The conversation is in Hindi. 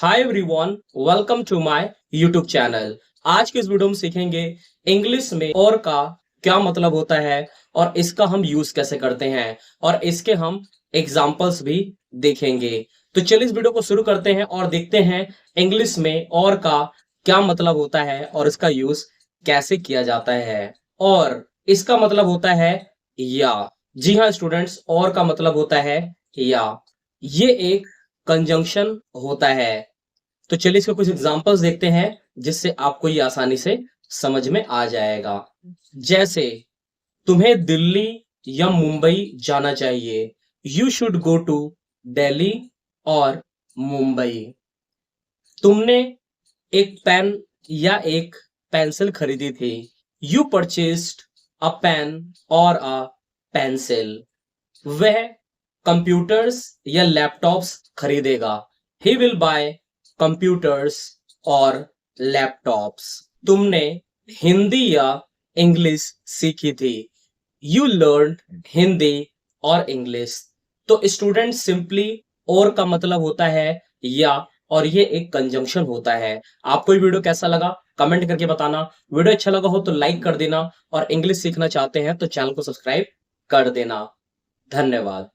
Hi everyone, welcome to my YouTube channel. आज के इस वीडियो में सीखेंगे इंग्लिश में और का क्या मतलब होता है और इसका हम यूज कैसे करते हैं और इसके हम एग्जाम्पल्स भी देखेंगे। तो चलिए इस वीडियो को शुरू करते हैं और देखते हैं इंग्लिश में और का क्या मतलब होता है और इसका यूज कैसे किया जाता है। और इसका मतलब होता है या। जी हाँ स्टूडेंट्स, और का मतलब होता है या। ये एक कंजंक्शन होता है। तो चलिए इसके कुछ एग्जांपल्स देखते हैं जिससे आपको ये आसानी से समझ में आ जाएगा। जैसे तुम्हें दिल्ली या मुंबई जाना चाहिए। You should go to Delhi और मुंबई। तुमने एक पेन या एक पेंसिल खरीदी थी। यू परचेस्ड अ पेन और अ पेंसिल। वह कंप्यूटर्स या लैपटॉप्स खरीदेगा। ही विल बाय कंप्यूटर्स और लैपटॉप्स। तुमने हिंदी या इंग्लिश सीखी थी। यू लर्न हिंदी और इंग्लिश। तो स्टूडेंट सिंपली और का मतलब होता है या, और ये एक कंजंक्शन होता है। आपको ये वीडियो कैसा लगा कमेंट करके बताना। वीडियो अच्छा लगा हो तो लाइक कर देना और इंग्लिश सीखना चाहते हैं तो चैनल को सब्सक्राइब कर देना। धन्यवाद।